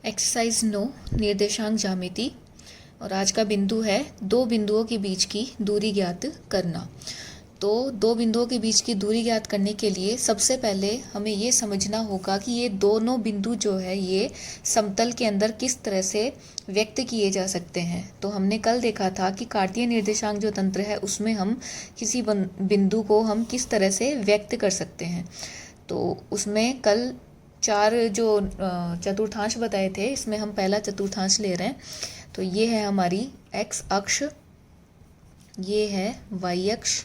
Exercise 9 निर्देशांक ज्यामिति। और आज का बिंदु है दो बिंदुओं के बीच की दूरी ज्ञात करना। तो दो बिंदुओं के बीच की दूरी ज्ञात करने के लिए सबसे पहले हमें ये समझना होगा कि ये दोनों बिंदु जो है ये समतल के अंदर किस तरह से व्यक्त किए जा सकते हैं। तो हमने कल देखा था कि कार्तीय निर्देशांक जो तंत्र है उसमें हम किसी बिंदु को हम किस तरह से व्यक्त कर सकते हैं। तो उसमें कल चार जो चतुर्थांश बताए थे, इसमें हम पहला चतुर्थांश ले रहे हैं। तो ये है हमारी x अक्ष, ये है y अक्ष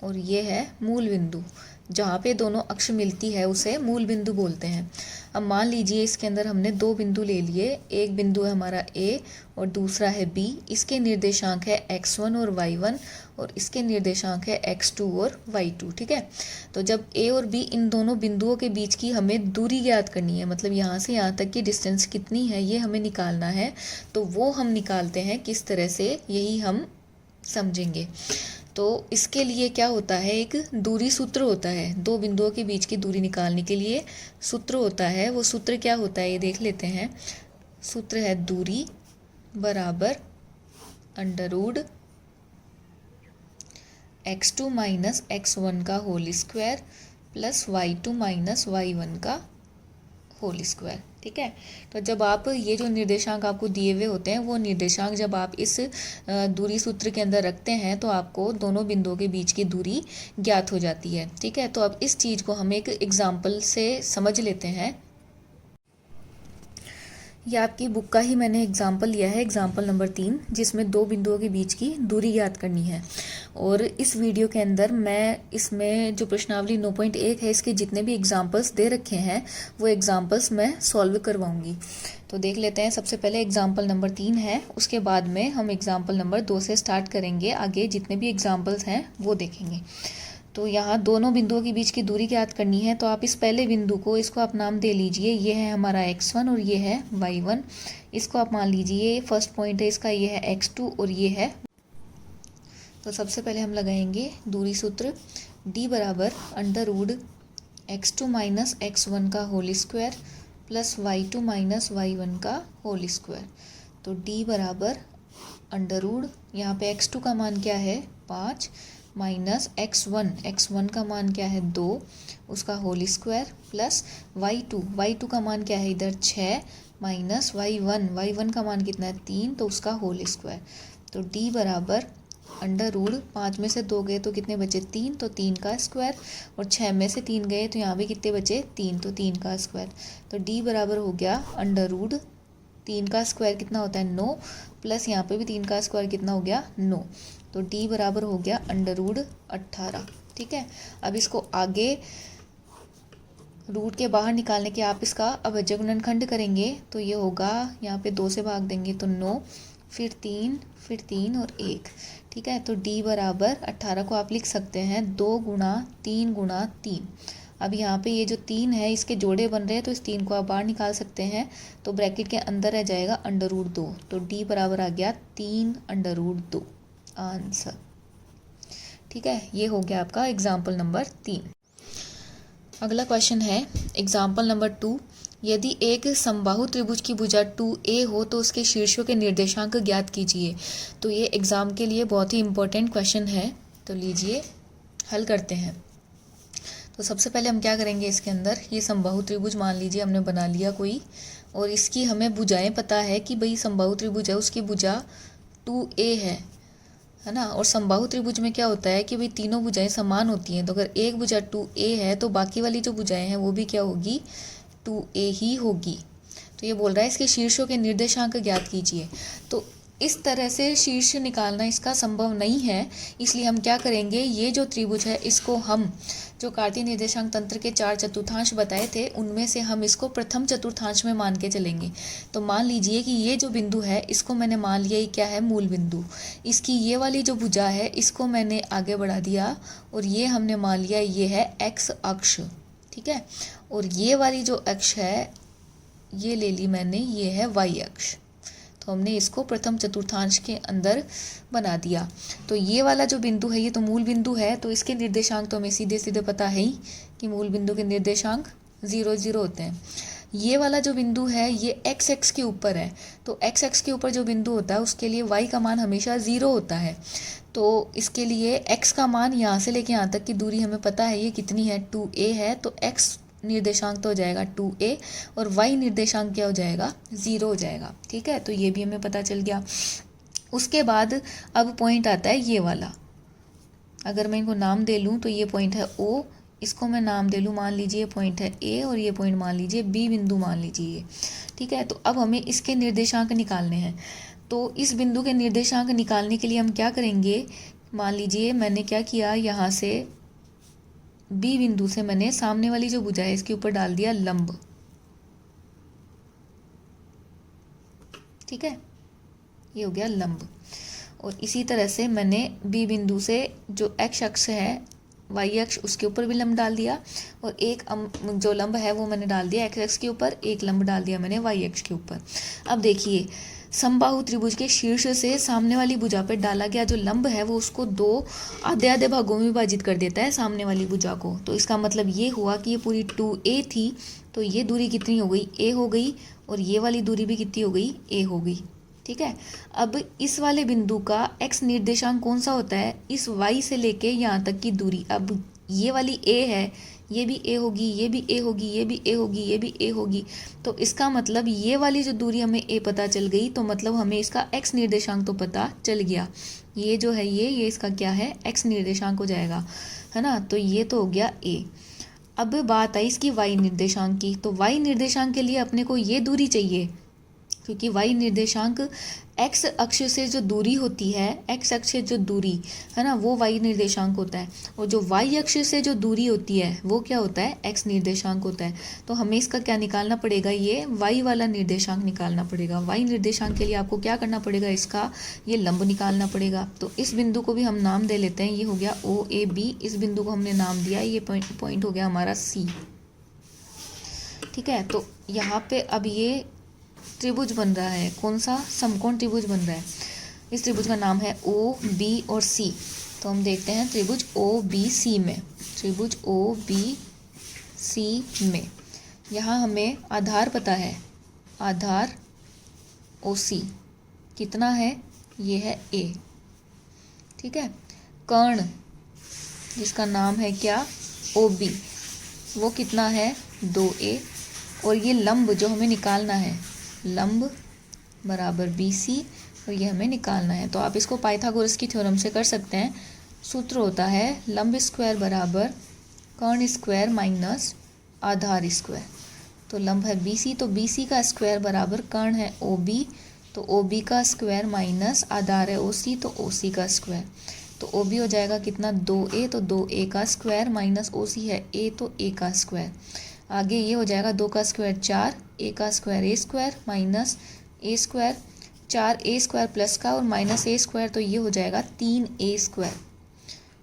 और ये है मूल बिंदु। जहाँ पे दोनों अक्ष मिलती है उसे मूल बिंदु बोलते हैं। अब मान लीजिए इसके अंदर हमने दो बिंदु ले लिए, एक बिंदु है हमारा A और दूसरा है B। इसके निर्देशांक है x1 और y1 और इसके निर्देशांक है x2 और y2। ठीक है, तो जब A और B इन दोनों बिंदुओं के बीच की हमें दूरी ज्ञात करनी है, मतलब यहाँ से यहाँ तक की डिस्टेंस कितनी है ये हमें निकालना है। तो वो हम निकालते हैं किस तरह से, यही हम समझेंगे। तो इसके लिए क्या होता है, एक दूरी सूत्र होता है। दो बिंदुओं के बीच की दूरी निकालने के लिए सूत्र होता है। वो सूत्र क्या होता है ये देख लेते हैं। सूत्र है दूरी बराबर अंडरवुड x2 माइनस x1 का whole square plus y2 minus y1 का होल स्क्वायर। ठीक है, तो जब आप ये जो निर्देशांक आपको दिए हुए होते हैं वो निर्देशांक जब आप इस दूरी सूत्र के अंदर रखते हैं तो आपको दोनों बिंदुओं के बीच की दूरी ज्ञात हो जाती है। ठीक है, तो अब इस चीज़ को हम एक एग्जाम्पल से समझ लेते हैं। ये आपकी बुक का ही मैंने एग्जाम्पल लिया है, एग्जाम्पल नंबर 3, जिसमें दो बिंदुओं के बीच की दूरी ज्ञात करनी है। और इस वीडियो के अंदर मैं इसमें जो प्रश्नावली 9.1 है इसके जितने भी एग्जाम्पल्स दे रखे हैं वो एग्जाम्पल्स मैं सॉल्व करवाऊंगी। तो देख लेते हैं। सबसे पहले एग्जाम्पल नंबर 3 है, उसके बाद में हम एग्जाम्पल नंबर 2 से स्टार्ट करेंगे। आगे जितने भी एग्जाम्पल्स हैं वो देखेंगे। तो यहाँ दोनों बिंदुओं के बीच की दूरी ज्ञात करनी है। तो आप इस पहले बिंदु को, इसको आप नाम दे लीजिए, ये है हमारा x1 और ये है y1। इसको आप मान लीजिए फर्स्ट पॉइंट है इसका, ये है x2 और ये है। तो सबसे पहले हम लगाएंगे दूरी सूत्र d बराबर अंडरवुड x2 माइनस x1 का whole square plus y2 minus y1 का होल स्क्वायर। तो d बराबर अंडरवुड, यहाँ पे x2 का मान क्या है 5 माइनस x1 का मान क्या है 2, उसका होल स्क्वायर प्लस y2 का मान क्या है इधर 6 माइनस y1 का मान कितना है 3, तो उसका होल स्क्वायर। तो d बराबर अंडरवुड 5 में से 2 गए तो कितने बचे 3, तो 3 का स्क्वायर, और 6 में से 3 गए तो यहाँ भी कितने बचे 3, तो 3 का स्क्वायर। तो d बराबर हो गया अंडरवुड 3 का स्क्वायर कितना होता है 9, प्लस यहाँ पे भी 3 का स्क्वायर कितना हो गया 9। तो d बराबर हो गया अंडरवुड 18। ठीक है, अब इसको आगे रूट के बाहर निकालने के आप इसका अभाज्य गुणनखंड करेंगे तो ये होगा, यहाँ पे 2 से भाग देंगे तो 9, फिर 3 और 1। ठीक है, तो d बराबर 18 को आप लिख सकते हैं 2 गुणा 3। अब यहाँ पे ये जो 3 है इसके जोड़े बन रहे हैं तो इस 3 को आप बाहर निकाल सकते हैं। तो ब्रैकेट के अंदर रह जाएगा अंडरवुड 2। तो d बराबर आ गया 3 अंडरवुड 2 आंसर। ठीक है, ये हो गया आपका एग्जाम्पल नंबर 3। अगला क्वेश्चन है एग्जाम्पल नंबर 2। यदि एक समबाहु त्रिभुज की भुजा 2a हो तो उसके शीर्षों के निर्देशांक ज्ञात कीजिए। तो ये एग्जाम के लिए बहुत ही इंपॉर्टेंट क्वेश्चन है। तो लीजिए हल करते हैं। तो सबसे पहले हम क्या करेंगे, इसके अंदर ये समबाहु त्रिभुज मान लीजिए हमने बना लिया कोई, और इसकी हमें भुजाएं पता है कि भाई समबाहु त्रिभुज है उसकी भुजा 2a है ना। और समबाहु त्रिभुज में क्या होता है कि भाई तीनों भुजाएं समान होती हैं। तो अगर एक भुजा 2a है तो बाकी वाली जो भुजाएं हैं वो भी क्या होगी 2a ही होगी। तो ये बोल रहा है इसके शीर्षों के निर्देशांक ज्ञात कीजिए। तो इस तरह से शीर्ष निकालना इसका संभव नहीं है, इसलिए हम क्या करेंगे, ये जो त्रिभुज है इसको हम जो कार्तीय निर्देशांक तंत्र के 4 चतुर्थांश बताए थे उनमें से हम इसको प्रथम चतुर्थांश में मान के चलेंगे। तो मान लीजिए कि ये जो बिंदु है इसको मैंने मान लिया ये क्या है मूल बिंदु। इसकी ये वाली जो भुजा है इसको मैंने आगे बढ़ा दिया और ये हमने मान लिया ये है x अक्ष। ठीक है, और ये वाली जो अक्ष है ये ले ली मैंने, ये है y अक्ष। तो हमने इसको प्रथम चतुर्थांश के अंदर बना दिया। तो ये वाला जो बिंदु है ये तो मूल बिंदु है, तो इसके निर्देशांक तो हमें सीधे सीधे पता है ही कि मूल बिंदु के निर्देशांक 0 0 होते हैं। ये वाला जो बिंदु है ये एक्स एक्स के ऊपर है, तो एक्स एक्स के ऊपर जो बिंदु होता है उसके लिए y का मान हमेशा 0 होता है। तो इसके लिए x का मान यहाँ से लेके यहाँ तक की दूरी हमें पता है ये कितनी है, 2a है, तो x निर्देशांक तो हो जाएगा 2a और y निर्देशांक क्या हो जाएगा, 0 हो जाएगा। ठीक है, तो ये भी हमें पता चल गया। उसके बाद अब पॉइंट आता है ये वाला, अगर मैं इनको नाम दे लूँ तो ये पॉइंट है O, इसको मैं नाम दे लूँ, मान लीजिए पॉइंट है A और ये पॉइंट मान लीजिए B बिंदु मान लीजिए। ठीक है, तो अब हमें इसके निर्देशांक निकालने हैं। तो इस बिंदु के निर्देशांक निकालने के लिए हम क्या करेंगे, मान लीजिए मैंने क्या किया, यहाँ से B बिंदु से मैंने सामने वाली जो भुजा है इसके ऊपर डाल दिया लंब। ठीक है, ये हो गया लंब। और इसी तरह से मैंने B बिंदु से जो x अक्ष है y अक्ष उसके ऊपर भी लंब डाल दिया, और एक जो लंब है वो मैंने डाल दिया x अक्ष के ऊपर, एक लंब डाल दिया मैंने y अक्ष के ऊपर। अब देखिए समबाहु त्रिभुज के शीर्ष से सामने वाली भुजा पर डाला गया जो लंब है वो उसको दो आधे आधे भागों में विभाजित कर देता है सामने वाली भुजा को। तो इसका मतलब ये हुआ कि ये पूरी 2a थी, तो ये दूरी कितनी हो गई, a हो गई, और ये वाली दूरी भी कितनी हो गई, a हो गई। ठीक है, अब इस वाले बिंदु का x निर्देशांक कौन सा होता है, इस y से लेके यहाँ तक की दूरी। अब ये वाली a है, ये भी a होगी, ये भी a होगी, ये भी a होगी, ये भी a होगी, तो इसका मतलब ये वाली जो दूरी हमें a पता चल गई, तो मतलब हमें इसका x निर्देशांक तो पता चल गया। ये जो है ये इसका क्या है, x निर्देशांक हो जाएगा, है ना। तो ये तो हो गया a। अब बात आई इसकी y निर्देशांक की, तो y निर्देशांक के लिए अपने को ये दूरी चाहिए, क्योंकि y निर्देशांक x अक्ष से जो दूरी होती है, x अक्ष से जो दूरी है ना वो y निर्देशांक होता है, और जो y अक्ष से जो दूरी होती है वो क्या होता है, x निर्देशांक होता है। तो हमें इसका क्या निकालना पड़ेगा, ये y वाला निर्देशांक निकालना पड़ेगा। y निर्देशांक के लिए आपको क्या करना पड़ेगा, इसका ये लंब निकालना पड़ेगा। तो इस बिंदु को भी हम नाम दे लेते हैं, ये हो गया OAB, इस बिंदु को हमने नाम दिया, ये पॉइंट हो गया हमारा C। ठीक है, तो यहाँ पे अब ये त्रिभुज बन रहा है, कौन सा, समकोण त्रिभुज बन रहा है। इस त्रिभुज का नाम है OB और C। तो हम देखते हैं त्रिभुज OBC में, त्रिभुज OBC में यहाँ हमें आधार पता है, आधार OC कितना है, ये है A। ठीक है, कर्ण जिसका नाम है क्या, OB, वो कितना है, 2A, और ये लंब जो हमें निकालना है, लंब बराबर BC, और ये हमें निकालना है। तो आप इसको पाइथागोरस की थ्योरम से कर सकते हैं। सूत्र होता है लंब स्क्वायर बराबर कर्ण स्क्वायर माइनस आधार स्क्वायर। तो लंब है BC, तो BC का स्क्वायर बराबर कर्ण है OB, तो OB का स्क्वायर माइनस आधार है OC, तो OC का स्क्वायर। तो OB हो जाएगा कितना, 2A, तो 2A का स्क्वायर माइनस OC है A, तो A का स्क्वायर। आगे ये हो जाएगा 2 का स्क्वायर 4, A का square A square minus A square, 4A square plus का और माइनस A स्क्वायर, तो ये हो जाएगा 3A स्क्वायर।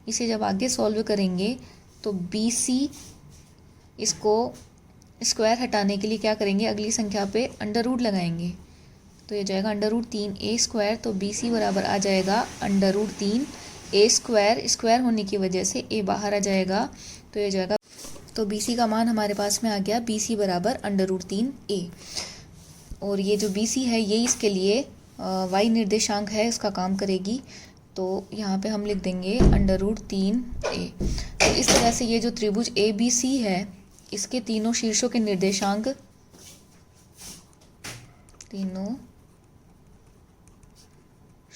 इसे जब आगे सॉल्व करेंगे तो BC, इसको स्क्वायर हटाने के लिए क्या करेंगे, अगली संख्या पे अंडर रूट लगाएंगे, तो ये जाएगा अंडर रूट 3A स्क्वायर। तो BC बराबर आ जाएगा under root 3A square, square होने की वजह से A बाहर आ जाएगा, तो ये जाएगा, तो BC का मान हमारे पास में आ गया, BC बराबर अंडर रूट 3A। और ये जो BC है ये इसके लिए y निर्देशांक है, इसका काम करेगी। तो यहाँ पे हम लिख देंगे अंडर रूट 3A। तो इस तरह से ये जो त्रिभुज ABC है इसके तीनों शीर्षों के निर्देशांक, तीनों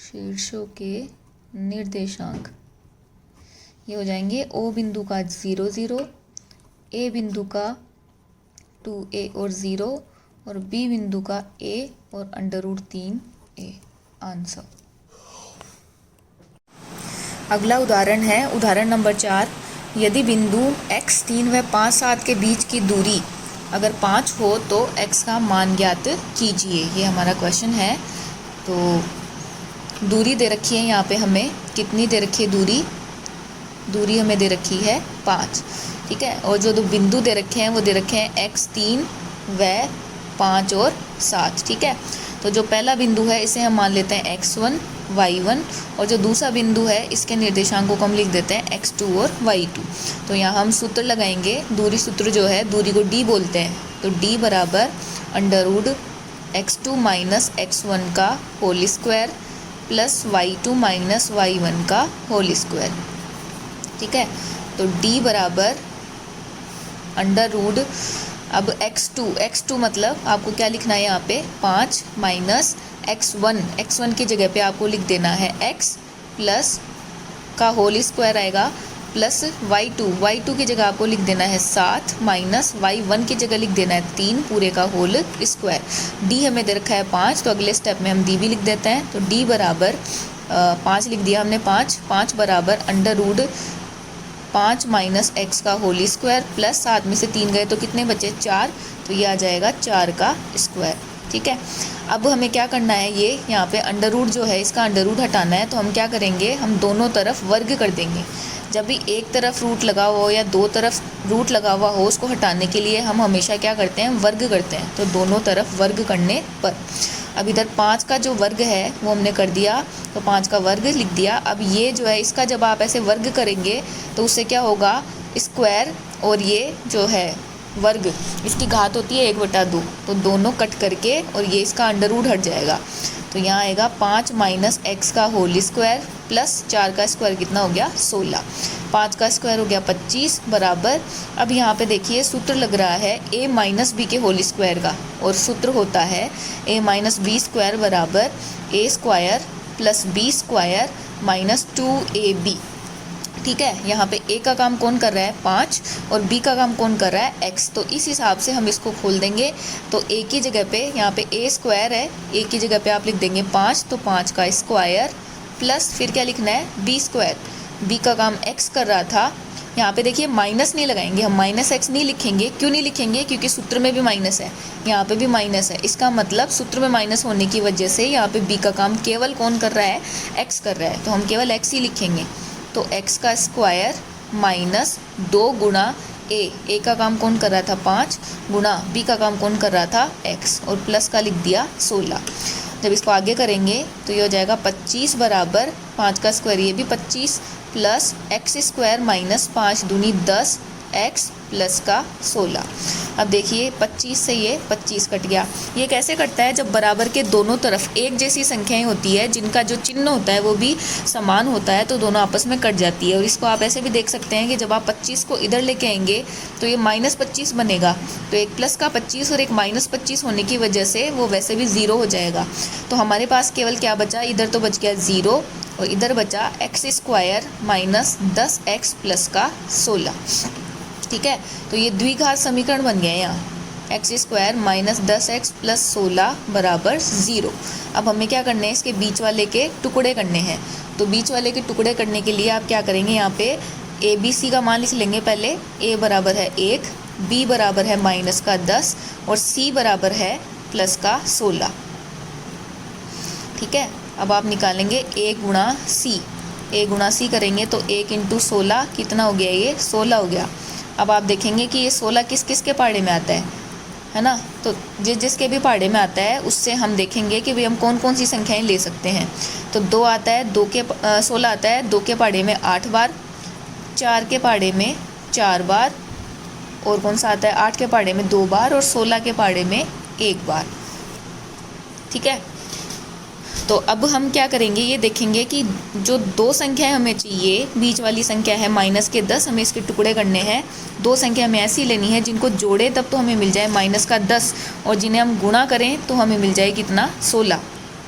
शीर्षों के निर्देशांक ये हो जाएंगे O बिंदु का 0 0, A बिंदु का 2A और 0, और B बिंदु का A और अंडर रूट 3A। आंसर। अगला उदाहरण है उदाहरण नंबर 4। यदि बिंदु x 3 व 5 7 के बीच की दूरी अगर 5 हो तो x का मान ज्ञात कीजिए, ये हमारा क्वेश्चन है। तो दूरी दे रखी है यहाँ पे, हमें कितनी दे रखी है दूरी हमें दे रखी है 5। ठीक है, और जो दो बिंदु दे रखे हैं वो दे रखे हैं x 3 व 5 और 7। ठीक है, तो जो पहला बिंदु है इसे हम मान लेते हैं x1 y1, और जो दूसरा बिंदु है इसके निर्देशांकों को हम लिख देते हैं x2 और y2। तो यहाँ हम सूत्र लगाएंगे, दूरी सूत्र जो है, दूरी को d बोलते हैं, तो d बराबर √x2 माइनस x1 का whole square plus y2 minus y1 का होल स्क्वायर। ठीक है, तो d बराबर √ अब x2 मतलब आपको क्या लिखना है यहाँ पे 5 माइनस x1 की जगह पे आपको लिख देना है x प्लस का होल स्क्वायर आएगा प्लस y2 की जगह आपको लिख देना है 7 माइनस y1 की जगह लिख देना है 3 पूरे का होल स्क्वायर। d हमें दे रखा है 5, तो अगले स्टेप में हम d भी लिख देते हैं। तो d बराबर 5 लिख दिया हमने, 5 बराबर √5 माइनस x का होल स्क्वायर प्लस 7 में से 3 गए तो कितने बचे 4, तो ये आ जाएगा 4 का स्क्वायर। ठीक है, अब हमें क्या करना है, ये यहाँ पे √ जो है इसका √ हटाना है। तो हम क्या करेंगे, हम दोनों तरफ वर्ग कर देंगे। जब भी एक तरफ रूट लगा हुआ हो या दो तरफ रूट लगा हुआ हो, उसको हटाने के लिए हम हमेशा क्या करते हैं, वर्ग करते हैं। तो दोनों तरफ वर्ग करने पर अब इधर 5 का जो वर्ग है वो हमने कर दिया, तो 5 का वर्ग लिख दिया। अब ये जो है इसका जब आप ऐसे वर्ग करेंगे तो उससे क्या होगा, स्क्वायर और ये जो है वर्ग इसकी घात होती है 1/2, तो दोनों कट करके और ये इसका √ हट जाएगा। तो यहाँ आएगा 5 माइनस x का होल स्क्वायर प्लस 4 का स्क्वायर कितना हो गया 16, 5 का स्क्वायर हो गया 25 बराबर। अब यहाँ पे देखिए सूत्र लग रहा है a माइनस बी के होल स्क्वायर का, और सूत्र होता है a माइनस बी स्क्वायर बराबर a square plus b square minus 2ab। ठीक है, यहाँ पे a का काम कौन कर रहा है 5 और b का काम कौन कर रहा है x, तो इस हिसाब से हम इसको खोल देंगे। तो a की जगह पे यहाँ पे a स्क्वायर है, a की जगह पे आप लिख देंगे 5, तो 5 का स्क्वायर प्लस फिर क्या लिखना है b स्क्वायर, b का काम x कर रहा था। यहाँ पे देखिए माइनस नहीं लगाएंगे हम, माइनस x नहीं लिखेंगे। क्यों नहीं लिखेंगे, क्योंकि सूत्र में भी माइनस है, यहाँ पे भी माइनस है। इसका मतलब सूत्र में माइनस होने की वजह से यहाँ पे b का काम केवल कौन कर रहा है, x कर रहा है, तो हम केवल x ही लिखेंगे। तो x का स्क्वायर माइनस 2 गुणा a का काम कौन कर रहा था 5 गुणा b का काम कौन कर रहा था x, और प्लस का लिख दिया 16। जब इसको आगे करेंगे तो ये हो जाएगा 25 बराबर 5 का स्क्वायर ये भी 25 प्लस x स्क्वायर माइनस 5 दूनी 10 x प्लस का 16। अब देखिए 25 से ये 25 कट गया। ये कैसे कटता है, जब बराबर के दोनों तरफ एक जैसी संख्याएं होती है जिनका जो चिन्ह होता है वो भी समान होता है, तो दोनों आपस में कट जाती है। और इसको आप ऐसे भी देख सकते हैं कि जब आप 25 को इधर लेके आएंगे तो ये -25 बनेगा, तो एक प्लस का 25 और एक -25 होने की वजह से वो वैसे भी 0 हो जाएगा। तो हमारे पास केवल क्या बचा, इधर तो बच गया 0 और इधर बचा x square minus 10x plus का 16। ठीक है, तो ये द्विघात समीकरण बन गया यहाँ, x square minus 10x plus 16 बराबर 0। अब हमें क्या करना है, इसके बीच वाले के टुकड़े करने हैं। तो बीच वाले के टुकड़े करने के लिए आप क्या करेंगे, यहाँ पे a b c का मान लिख लेंगे पहले। a बराबर है 1, b बराबर है माइनस का 10 और c बराबर है प्लस का 16। ठीक है, अब आप निकालेंगे a गुणा c करेंगे तो 1 × 16 कितना हो गया, ये 16 हो गया। अब आप देखेंगे कि ये 16 किस किस के पहाड़े में आता है ना, तो जिसके भी पहाड़े में आता है उससे हम देखेंगे कि भाई हम कौन कौन सी संख्याएं ले सकते हैं। तो 2 आता है, 16 आता है 2 के पहाड़े में 8 बार, 4 के पहाड़े में 4 बार, और कौन सा आता है 8 के पहाड़े में 2 बार और 16 के पहाड़े में 1 बार। ठीक है, तो अब हम क्या करेंगे, ये देखेंगे कि जो 2 संख्याएं हमें चाहिए, बीच वाली संख्या है माइनस के 10, हमें इसके टुकड़े करने हैं। 2 संख्या हमें ऐसी लेनी है जिनको जोड़े तब तो हमें मिल जाए माइनस का 10, और जिन्हें हम गुणा करें तो हमें मिल जाए कितना 16।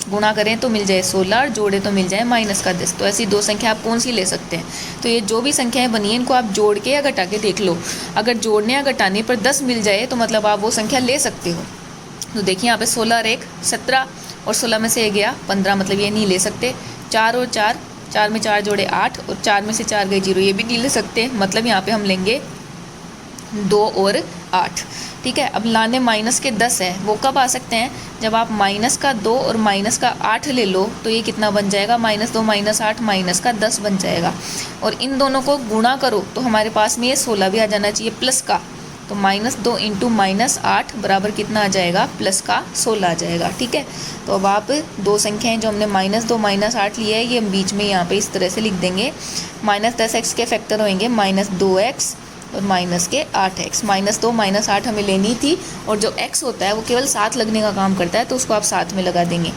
गुणा करें तो मिल जाए 16 और जोड़े तो मिल जाए माइनस का 10। तो ऐसी 2 संख्या आप कौन सी ले सकते हैं। तो ये जो भी संख्याएं बनी है इनको आप जोड़ के या घटा के देख लो। अगर जोड़ने या घटाने पर 10 मिल जाए तो मतलब आप वो संख्या ले सकते हो। तो देखिए यहाँ पे 16 और 1 17 और 16 में से 1 गया 15, मतलब ये नहीं ले सकते। 4 और 4 में 4 जोड़े 8 और 4 में से 4 गए 0, ये भी नहीं ले सकते। मतलब यहाँ पे हम लेंगे 2 और 8। ठीक है, अब लाने माइनस के 10 है, वो कब आ सकते हैं, जब आप माइनस का 2 और माइनस का 8 ले लो तो ये कितना बन जाएगा, -2 -8 माइनस का 10 बन जाएगा। और इन दोनों को गुणा करो तो हमारे पास में ये 16 भी आ जाना चाहिए प्लस का। तो -2 × -8 बराबर कितना आ जाएगा, प्लस का 16 आ जाएगा। ठीक है, तो अब आप 2 संख्याएं जो हमने -2 -8 लिया है ये हम बीच में यहाँ पे इस तरह से लिख देंगे। -10x के फैक्टर होंगे -2x और माइनस के 8x, -2 -8 हमें लेनी थी, और जो x होता है वो केवल साथ लगने का काम करता है, तो उसको आप साथ में लगा देंगे।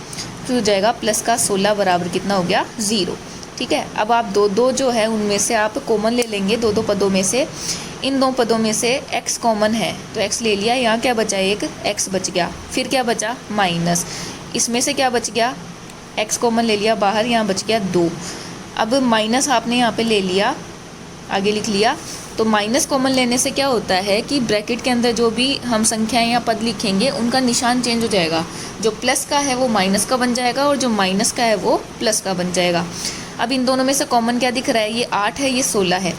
फिर हो जाएगा प्लस का 16 बराबर कितना हो गया 0। ठीक है, अब आप दो जो है उनमें से आप कॉमन ले लेंगे, दो पदों में से। इन 2 पदों में से x कॉमन है तो x ले लिया, यहाँ क्या बचा, एक x बच गया। फिर क्या बचा, माइनस, इसमें से क्या बच गया, x कॉमन ले लिया बाहर, यहाँ बच गया 2। अब माइनस आपने यहाँ पे ले लिया, आगे लिख लिया। तो माइनस कॉमन लेने से क्या होता है कि ब्रैकेट के अंदर जो भी हम संख्याएं या पद लिखेंगे उनका निशान चेंज हो जाएगा। जो प्लस का है वो माइनस का बन जाएगा, और जो माइनस का है वो प्लस का बन जाएगा। अब इन दोनों में से कॉमन क्या दिख रहा है, ये 8 है, ये 16 है।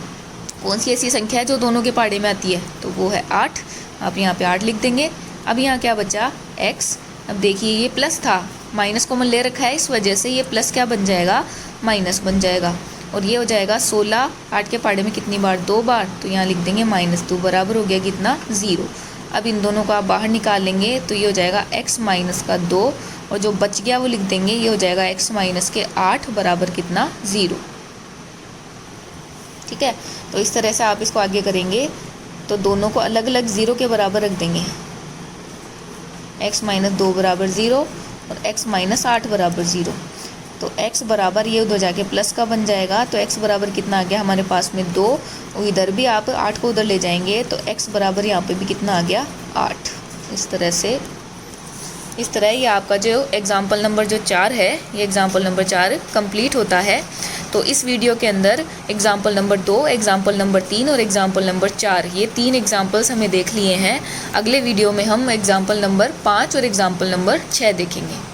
कौन सी ऐसी संख्या है जो दोनों के पहाड़े में आती है, तो वो है 8। आप यहाँ पे 8 लिख देंगे। अब यहाँ क्या बचा, x। अब देखिए ये प्लस था, माइनस कॉमन ले रखा है, इस वजह से ये प्लस क्या बन जाएगा, माइनस बन जाएगा। और ये हो जाएगा 16, 8 के पहाड़े में कितनी बार, 2 बार, तो यहाँ लिख देंगे -2 बराबर हो गया कितना, 0। अब इन दोनों को आप बाहर निकाल लेंगे तो ये हो जाएगा x माइनस का 2, और जो बच गया वो लिख देंगे, ये हो जाएगा x माइनस के 8 बराबर कितना, 0। ठीक है, तो इस तरह से आप इसको आगे करेंगे तो दोनों को अलग अलग 0 के बराबर रख देंगे। x माइनस 2 बराबर 0 और x माइनस 8 बराबर 0। तो x बराबर ये उधर जाके प्लस का बन जाएगा, तो x बराबर कितना आ गया हमारे पास में 2, और इधर भी आप 8 को उधर ले जाएंगे तो x बराबर यहाँ पे भी कितना आ गया, 8। इस तरह ये आपका जो एग्ज़ाम्पल नंबर जो 4 है, ये एग्ज़ाम्पल नंबर 4 कंप्लीट होता है। तो इस वीडियो के अंदर एग्ज़ाम्पल नंबर 2, एग्ज़ाम्पल नंबर 3 और एग्ज़ाम्पल नंबर 4, ये 3 एग्ज़ाम्पल्स हमें देख लिए हैं। अगले वीडियो में हम एग्ज़ाम्पल नंबर 5 और एग्ज़ाम्पल नंबर 6 देखेंगे।